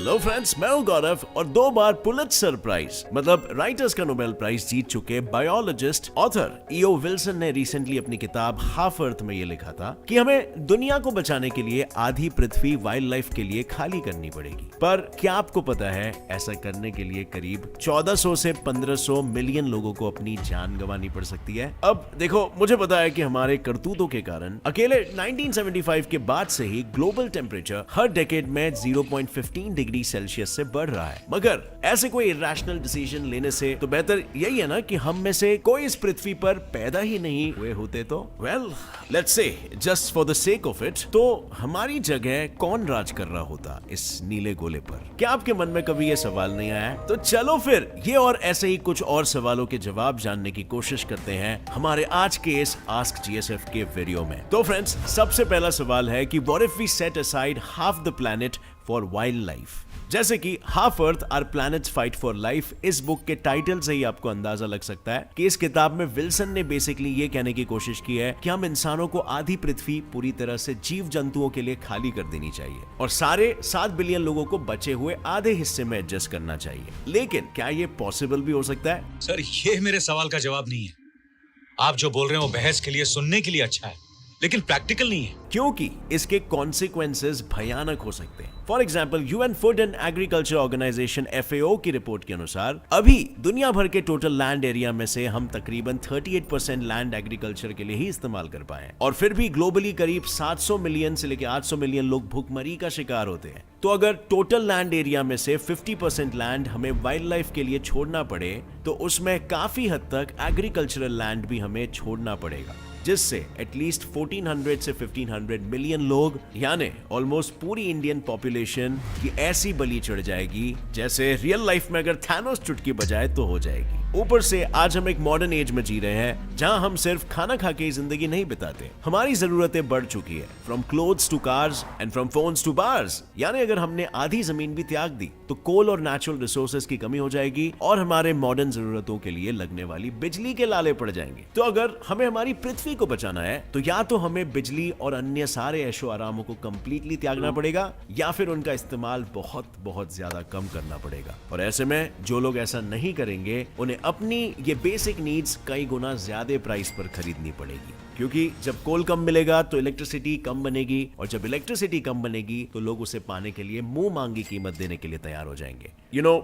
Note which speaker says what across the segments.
Speaker 1: Hello friends, मैं हूं गौरव और 2 बार पुलित्जर प्राइज मतलब राइटर्स का नोबेल प्राइज जीत चुके बायोलॉजिस्ट ऑथर ईओ विल्सन ने रिसेंटली अपनी किताब हाफ अर्थ में ये लिखा था कि हमें दुनिया को बचाने के लिए आधी पृथ्वी वाइल्ड लाइफ के लिए खाली करनी पड़ेगी। पर क्या आपको पता है ऐसा करने के लिए करीब 1400 से 1500 मिलियन लोगों को अपनी जान गंवानी पड़ सकती है। अब देखो, मुझे पता है कि हमारे करतूतों के कारण अकेले 1975 के बाद से ही ग्लोबल टेम्परेचर हर डेकेड में 0.15 डिग्री सेल्सियस से बढ़ रहा है, मगर ऐसे कोई इरेशनल डिसीजन लेने से तो बेहतर यही है ना कि हम में से कोई इस पृथ्वी पर पैदा ही नहीं हुए होते तो well let's say just for the sake of it, तो हमारी जगह कौन राज कर रहा होता इस नीले गोले पर? क्या आपके मन में कभी ये सवाल नहीं आया? तो चलो फिर ये और ऐसे ही कुछ और सवालों के जवाब जानने की कोशिश करते हैं हमारे आज के इस आस्क जीएसएफ के वीडियो में। तो फ्रेंड्स, सबसे पहला सवाल है कि what if we set aside half the planet for wildlife? जैसे कि half earth our planet's fight for life, इस बुक के टाइटल से ही आपको अंदाजा लग सकता है कि इस किताब में विल्सन ने बेसिकली ये कहने की कोशिश की है कि हम इंसानों को आधी पृथ्वी पूरी तरह से जीव जंतुओं के लिए खाली कर देनी चाहिए और सारे 7 बिलियन लोगों को बचे हुए आधे हिस्से में एडजस्ट करना चाहिए। लेकिन क्या ये पॉसिबल भी हो सकता है?
Speaker 2: सर, ये मेरे सवाल का जवाब नहीं है। आप जो बोल रहे हो बहस के लिए, सुनने के लिए अच्छा है, लेकिन प्रैक्टिकल नहीं है,
Speaker 1: क्योंकि इसके कॉन्सिक्वेंसेस भयानक हो सकते हैं। For example, UN food and agriculture organization FAO की रिपोर्ट के अनुसार अभी दुनिया भर के टोटल लैंड एरिया में से हम तकरीबन 38% लैंड एग्रीकल्चर के लिए ही इस्तेमाल कर पाए, और फिर भी ग्लोबली करीब 700 मिलियन से लेकर 800 मिलियन लोग भूखमरी का शिकार होते हैं। तो अगर टोटल लैंड एरिया में से 50% लैंड हमें वाइल्ड लाइफ के लिए छोड़ना पड़े, तो उसमें काफी हद तक एग्रीकल्चरल लैंड भी हमें छोड़ना पड़ेगा, जिससे एटलीस्ट 1400 से 1500 मिलियन लोग यानी ऑलमोस्ट पूरी इंडियन पॉपुलेशन की ऐसी बलि चढ़ जाएगी जैसे रियल लाइफ में अगर थैनोस चुटकी बजाए तो हो जाएगी। ऊपर से आज हम एक मॉडर्न एज में जी रहे हैं जहां हम सिर्फ खाना खा के ही जिंदगी नहीं बिताते, हमारी जरूरतें बढ़ चुकी है, from clothes to cars and from phones to bars. यानी अगर हमने आधी जमीन भी त्याग दी तो कोल और नेचुरल रिसोर्सेज की कमी हो जाएगी और हमारे मॉडर्न जरूरतों के लिए लगने वाली बिजली के लाले पड़ जाएंगे। तो अगर हमें हमारी पृथ्वी को बचाना है तो या तो हमें बिजली और अन्य सारे ऐशो आरामों को कंप्लीटली त्यागना पड़ेगा या फिर उनका इस्तेमाल बहुत ज्यादा कम करना पड़ेगा। और ऐसे में जो लोग ऐसा नहीं करेंगे उन्हें अपनी ये बेसिक नीड्स कई गुना ज्यादा प्राइस पर खरीदनी पड़ेगी, क्योंकि जब कोल कम मिलेगा तो इलेक्ट्रिसिटी कम बनेगी और जब इलेक्ट्रिसिटी कम बनेगी तो लोग उसे पाने के लिए मुंह मांगी कीमत देने के लिए तैयार हो जाएंगे।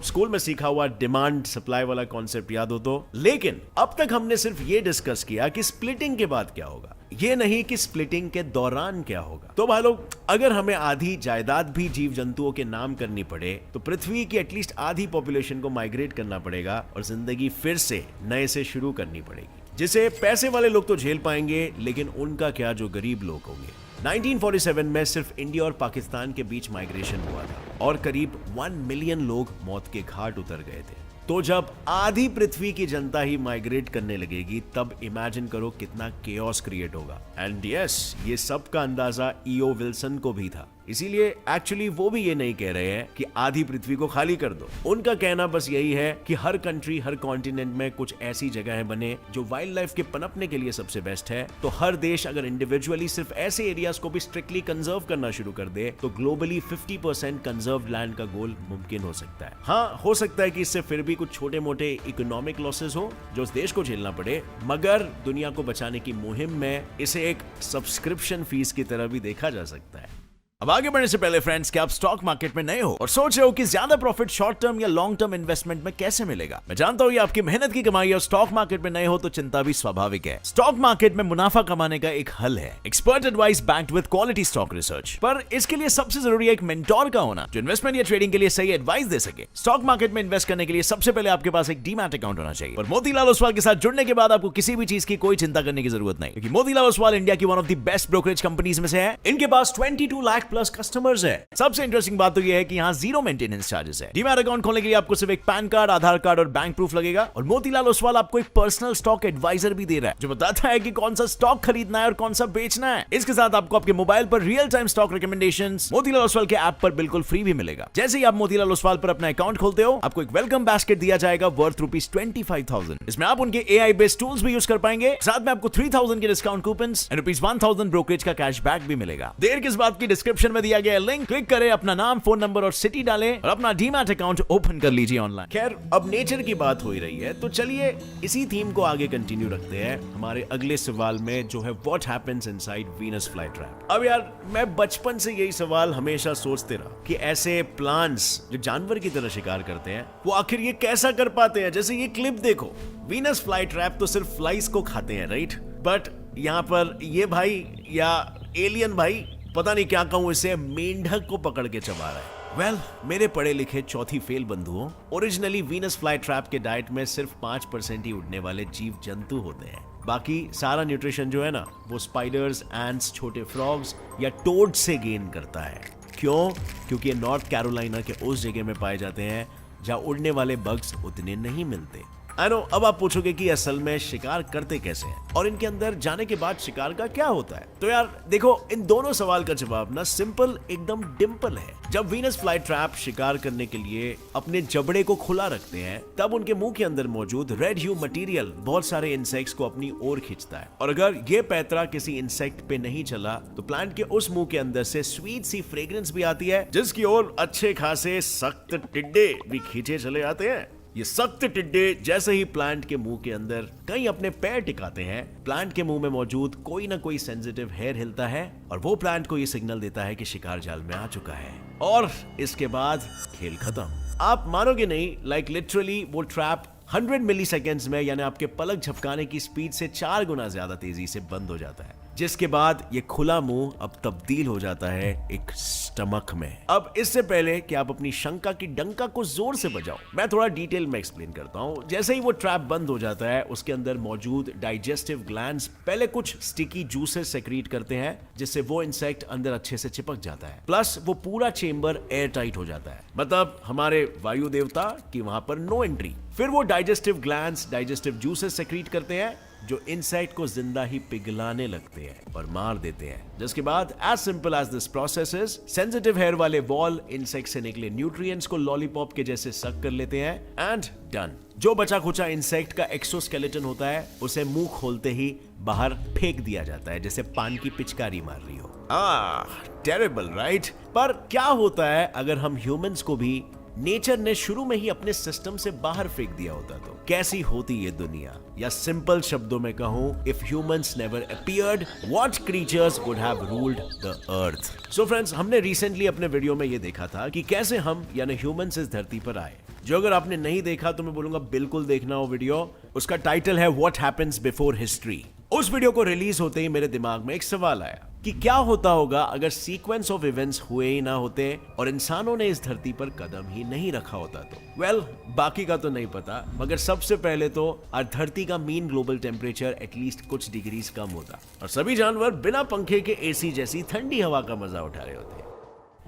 Speaker 1: स्कूल में सीखा हुआ डिमांड सप्लाई वाला कॉन्सेप्ट याद हो तो? लेकिन अब तक हमने सिर्फ ये डिस्कस किया कि स्प्लिटिंग के बाद क्या होगा, ये नहीं कि स्प्लिटिंग के दौरान क्या होगा। तो भाई लोग, अगर हमें आधी जायदाद भी जीव जंतुओं के नाम करनी पड़े तो पृथ्वी की एटलीस्ट आधी पॉपुलेशन को माइग्रेट करना पड़ेगा और जिंदगी फिर से नए से शुरू करनी पड़ेगी, जिसे पैसे वाले लोग तो झेल पाएंगे, लेकिन उनका क्या जो गरीब लोग होंगे। 1947 में सिर्फ इंडिया और पाकिस्तान के बीच माइग्रेशन हुआ था और करीब 1 मिलियन लोग मौत के घाट उतर गए थे। तो जब आधी पृथ्वी की जनता ही माइग्रेट करने लगेगी तब इमेजिन करो कितना केओस क्रिएट होगा। एंड यस, ये सब का अंदाजा ईओ विल्सन को भी था, इसीलिए एक्चुअली वो भी ये नहीं कह रहे हैं कि आधी पृथ्वी को खाली कर दो। उनका कहना बस यही है कि हर कंट्री, हर कॉन्टिनेंट में कुछ ऐसी जगहें बने जो वाइल्ड लाइफ के पनपने के लिए सबसे बेस्ट है। तो हर देश अगर इंडिविजुअली सिर्फ ऐसे एरियाज को भी स्ट्रिक्टली कंजर्व करना शुरू कर दे तो ग्लोबली 50% कंजर्व लैंड का गोल मुमकिन हो सकता है। हाँ, हो सकता है कि इससे फिर भी कुछ छोटे मोटे इकोनॉमिक लॉसेस हो जो उस देश को झेलना पड़े, मगर दुनिया को बचाने की मुहिम में इसे एक सब्सक्रिप्शन फीस की तरह भी देखा जा सकता है। अब आगे बढ़ने से पहले फ्रेंड्स, क्या आप स्टॉक मार्केट में नए हो और सोच रहे हो कि ज्यादा प्रॉफिट शॉर्ट टर्म या लॉन्ग टर्म इन्वेस्टमेंट में कैसे मिलेगा? मैं जानता हूं ये आपकी मेहनत की कमाई है और स्टॉक मार्केट में नए हो तो चिंता भी स्वाभाविक है। स्टॉक मार्केट में मुनाफा कमाने का एक हल है, expert advice backed with quality stock research. पर इसके लिए सबसे जरूरी है एक मेंटोर का होना जो इन्वेस्टमेंट या ट्रेडिंग के लिए सही एडवाइस दे सके। स्टॉक मार्केट में इन्वेस्ट करने के लिए सबसे पहले आपके पास एक डीमैट अकाउंट होना चाहिए और मोतीलाल ओसवाल के साथ जुड़ने के बाद आपको किसी भी चीज की कोई चिंता करने की जरूरत नहीं, क्योंकि मोतीलाल ओसवाल इंडिया की one of the best brokerage companies में से है। इनके पास 22 लाख प्लस कस्टमर्स है। सबसे इंटरेस्टिंग बात तो यह है कि यहाँ 0 मेंटेनेंस चार्जेस है। डीमैट अकाउंट खोलने के लिए आपको सिर्फ एक पैन कार्ड, आधार कार्ड और बैंक प्रूफ लगेगा और मोतीलाल ओसवाल आपको एक पर्सनल स्टॉक एडवाइजर भी दे रहा है जो बताता है कि कौन सा स्टॉक खरीदना है और कौन सा बेचना है। इसके साथ आपको आपके मोबाइल पर real time stock recommendations Motilal Oswal के ऐप पर बिल्कुल फ्री भी मिलेगा। जैसे ही आप मोतीलाल ओसवाल पर अपना अकाउंट खोलते हो आपको एक वेलकम बास्केट दिया जाएगा वर्थ ₹25,000। इसमें आप उनके AI बेस्ड टूल्स भी यूज कर पाएंगे, साथ में आपको 3000 के डिस्काउंट कूपन्स एंड ₹1000 ब्रोकरेज का कैशबैक भी मिलेगा। देर किस बात की, डिस्क्रिप्शन डिस्क्रिप्शन में दिया गया लिंक क्लिक करें, अपना नाम, फोन नंबर और सिटी डालें और अपना डीमैट अकाउंट ओपन कर लीजिए ऑनलाइन। खैर, अब नेचर की बात हो ही रही है तो चलिए इसी थीम को आगे कंटिन्यू रखते हैं हमारे अगले सवाल में, जो है what happens inside Venus flytrap. अब यार, मैं बचपन से यही सवाल हमेशा सोचते रहा कि ऐसे प्लांट्स जो जानवर की तरह शिकार करते हैं वो आखिर ये कैसा कर पाते हैं। जैसे ये क्लिप देखो, वीनस फ्लाईट्रैप तो सिर्फ फ्लाइज को खाते हैं, राइट? बट यहाँ पर ये भाई या एलियन भाई, पता नहीं क्या कहूं, इसे मेंढक को पकड़ के चबा रहा है। वेल, मेरे पढ़े लिखे चौथी फेल बंधुओं, ओरिजिनली वीनस फ्लाईट्रैप के डाइट में सिर्फ 5% ही उड़ने वाले जीव जंतु होते हैं। बाकी सारा न्यूट्रिशन जो है ना, वो स्पाइडर्स, एंट्स, छोटे फ्रॉग्स या टोड से गेन करता है। क्यों? क्योंकि ये नॉर्थ कैरोलिना के उस जगह में पाए जाते हैं जहां उड़ने वाले बग्स उतने नहीं मिलते। आई नो, अब आप पूछोगे कि असल में शिकार करते कैसे हैं और इनके अंदर जाने के बाद शिकार का क्या होता है। तो यार देखो, इन दोनों सवाल का जवाब ना सिंपल, एकदम डिम्पल है। जब वीनस फ्लाईट्रैप शिकार करने के लिए अपने जबड़े को खुला रखते हैं, तब उनके मुंह के अंदर मौजूद रेड ह्यू मटेरियल बहुत सारे इंसेक्ट्स को अपनी ओर खींचता है, और अगर ये पैतरा किसी इंसेक्ट पे नहीं चला तो प्लांट के उस मुंह के अंदर से स्वीट सी फ्रेग्रेंस भी आती है, जिसकी ओर अच्छे खासे सख्त टिड्डे भी खींचे चले आते हैं। ये सख्त टिड्डे जैसे ही प्लांट के मुंह के अंदर कहीं अपने पैर टिकाते हैं, प्लांट के मुंह में मौजूद कोई ना कोई सेंसिटिव हेयर हिलता है और वो प्लांट को ये सिग्नल देता है कि शिकार जाल में आ चुका है। और इसके बाद खेल खत्म। आप मानोगे नहीं, लाइक लिटरली वो ट्रैप 100 मिलीसेकेंड्स में, यानी आपके पलक झपकाने की स्पीड से 4 गुना ज्यादा तेजी से बंद हो जाता है, जिसके बाद ये खुला मुंह अब तब्दील हो जाता है एक स्टमक में। अब इससे पहले कि आप अपनी शंका की डंका को जोर से बजाओ, मैं थोड़ा डिटेल में एक्सप्लेन करता हूं। जैसे ही वो ट्रैप बंद हो जाता है, उसके अंदर मौजूद डाइजेस्टिव ग्लैंड्स पहले कुछ स्टिकी जूसेस सेक्रीट करते हैं, जिससे वो इंसेक्ट अंदर अच्छे से चिपक जाता है। प्लस वो पूरा चेंबर एयर टाइट हो जाता है, मतलब हमारे वायु देवता की वहां पर नो एंट्री। फिर वो digestive glands digestive juices secrete करते हैं, जो इंसेक्ट को जिंदा ही पिघलाने लगते हैं और मार देते हैं। जिसके बाद as simple as this process is, sensitive hair वाले वॉल इंसेक्ट से निकले न्यूट्रिएंट्स को लॉलीपॉप के जैसे सक कर लेते हैं एंड डन। जो बचा खुचा इंसेक्ट का एक्सोस्केलेटन होता है, उसे मुंह खोलते ही बाहर फेंक दिया जाता है, जैसे पान की पिचकारी मार रही हो। Terrible right? पर क्या होता है अगर हम ह्यूमंस को भी नेचर ने शुरू में ही अपने सिस्टम से बाहर फेंक दिया होता तो कैसी होती ये दुनिया? या सिंपल शब्दों में कहूं, if humans never appeared, what creatures would have ruled the earth? So friends, हमने रिसेंटली अपने वीडियो में ये देखा था कि कैसे हम यानी ह्यूमंस इस धरती पर आए। जो अगर आपने नहीं देखा तो मैं बोलूंगा बिल्कुल देखना वो वीडियो। उसका टाइटल है व्हाट हैपेंस बिफोर हिस्ट्री। उस वीडियो को रिलीज होते ही मेरे दिमाग में एक सवाल आया कि क्या होता होगा अगर सीक्वेंस ऑफ इवेंट्स हुए ही ना होते और इंसानों ने इस धरती पर कदम ही नहीं रखा होता तो। वेल, बाकी का तो नहीं पता, मगर सबसे पहले तो आज धरती का मीन ग्लोबल टेम्परेचर एटलीस्ट कुछ डिग्रीज कम होता और सभी जानवर बिना पंखे के एसी जैसी ठंडी हवा का मजा उठा रहे होते।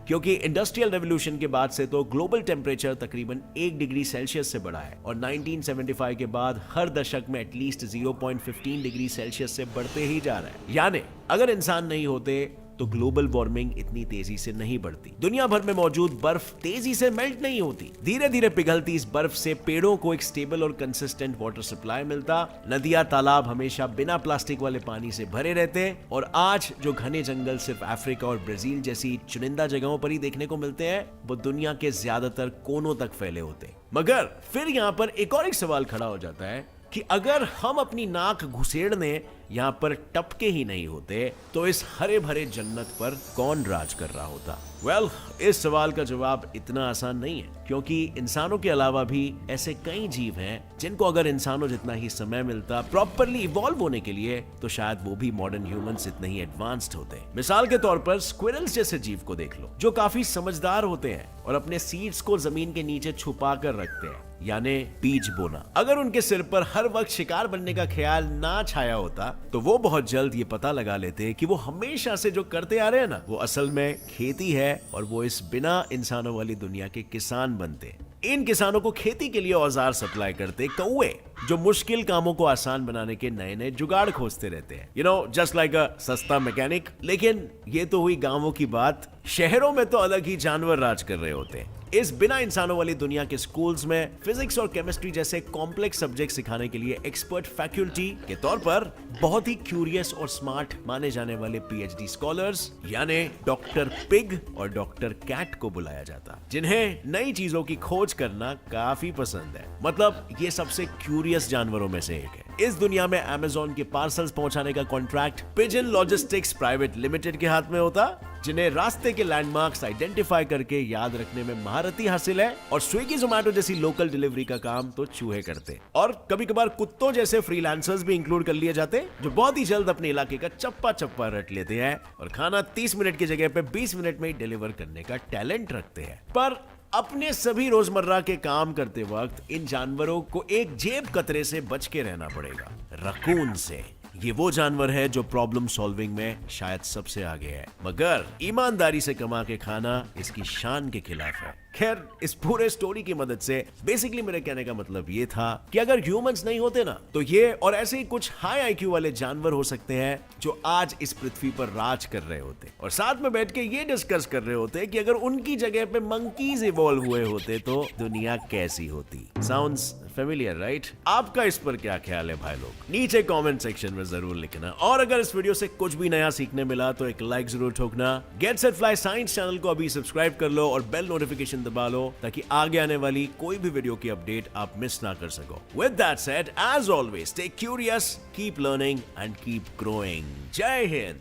Speaker 1: क्योंकि इंडस्ट्रियल रेवोल्यूशन के बाद से तो ग्लोबल टेम्परेचर तकरीबन 1 डिग्री सेल्सियस से बढ़ा है और 1975 के बाद हर दशक में एटलीस्ट 0.15 डिग्री सेल्सियस से बढ़ते ही जा रहा है। यानी अगर इंसान नहीं होते तो ग्लोबल वार्मिंग इतनी तेजी से नहीं बढ़ती। दुनिया भर में मौजूद बर्फ तेजी से मेल्ट नहीं होती। धीरे धीरे पिघलती इस बर्फ से पेड़ों को एक स्टेबल और कंसिस्टेंट वाटर सप्लाई मिलता। नदियां, तालाब हमेशा बिना प्लास्टिक वाले पानी से भरे रहते और आज जो घने जंगल सिर्फ अफ्रीका और ब्राजील जैसी चुनिंदा जगहों पर ही देखने को मिलते हैं, वो दुनिया के ज्यादातर कोनों तक फैले होते। मगर फिर यहाँ पर एक और सवाल खड़ा हो जाता है कि अगर हम अपनी नाक घुसेड़ने यहाँ पर टपके ही नहीं होते तो इस हरे भरे जन्नत पर कौन राज कर रहा होता? वेल, इस सवाल का जवाब इतना आसान नहीं है, क्योंकि इंसानों के अलावा भी ऐसे कई जीव हैं जिनको अगर इंसानों जितना ही समय मिलता प्रॉपरली इवॉल्व होने के लिए तो शायद वो भी मॉडर्न ह्यूमंस इतने ही एडवांस्ड होते। मिसाल के तौर पर स्क्विरल्स जैसे जीव को देख लो, जो काफी समझदार होते हैं और अपने सीड्स को जमीन के नीचे छुपा कर रखते हैं, यानी बीज बोना। अगर उनके सिर पर हर वक्त शिकार बनने का ख्याल ना छाया होता तो वो बहुत जल्द ये पता लगा लेते कि वो हमेशा से जो करते आ रहे हैं ना, वो असल में खेती है और वो इस बिना इंसानों वाली दुनिया के किसान बनते। इन किसानों को खेती के लिए औजार सप्लाई करते कौए, जो मुश्किल कामों को आसान बनाने के नए नए जुगाड़ खोजते रहते हैं। यू नो, जस्ट लाइक अ सस्ता मैकेनिक। लेकिन ये तो हुई गांवों की बात। शहरों में तो अलग ही जानवर राज कर रहे होते हैं। इस बिना इंसानों वाली दुनिया के स्कूल्स में फिजिक्स और केमिस्ट्री जैसे कॉम्प्लेक्स सब्जेक्ट सिखाने के लिए एक्सपर्ट फैकल्टी के तौर पर बहुत ही क्यूरियस और स्मार्ट माने जाने वाले पीएचडी स्कॉलर्स यानी डॉक्टर पिग और डॉक्टर कैट को बुलाया जाता, जिन्हें नई चीजों की खोज करना काफी पसंद है। मतलब ये सबसे क्यूरियस जानवरों में से एक है। इस दुनिया में अमेज़न के पार्सल्स पहुंचाने का contract pigeon logistics private limited के हाथ में होता, जिन्हें रास्ते के लैंडमार्क्स आइडेंटिफाई करके याद रखने में महारती हासिल है, और स्विगी जोमेटो जैसी लोकल डिलीवरी का काम तो चूहे करते, और कभी कभार कुत्तों जैसे फ्रीलांसर्स भी इंक्लूड कर लिए जाते, जो बहुत ही जल्द अपने इलाके का चप्पा चप्पा रट लेते हैं और खाना 30 मिनट की जगह पे 20 मिनट में ही डिलीवर करने का टैलेंट रखते हैं। पर अपने सभी रोजमर्रा के काम करते वक्त इन जानवरों को एक जेब कतरे से बच के रहना पड़ेगा, रकून से। ये वो जानवर है जो प्रॉब्लम सॉल्विंग में शायद सबसे आगे है, मगर ईमानदारी से कमा के खाना इसकी शान के खिलाफ है। खैर, इस पूरे स्टोरी की मदद से बेसिकली मेरे कहने का मतलब ये था कि अगर ह्यूमंस नहीं होते ना, तो ये और ऐसे ही कुछ हाई आईक्यू वाले जानवर हो सकते हैं जो आज इस पृथ्वी पर राज कर रहे होते, और साथ में बैठ के ये डिस्कस कर रहे होते कि अगर उनकी जगह पे मंकीज इवॉल्व हुए होते तो दुनिया कैसी होती। Sounds familiar, right? आपका इस पर क्या ख्याल है भाई लोग? नीचे कमेंट सेक्शन में जरूर लिखना, और अगर इस वीडियो से कुछ भी नया सीखने मिला तो एक लाइक जरूर ठोकना। Get set fly science channel को अभी सब्सक्राइब कर लो और बेल नोटिफिकेशन दबा लो, ताकि आगे आने वाली कोई भी वीडियो की अपडेट आप मिस ना कर सको। With that said, as always, stay curious, keep learning and keep growing. जय हिंद।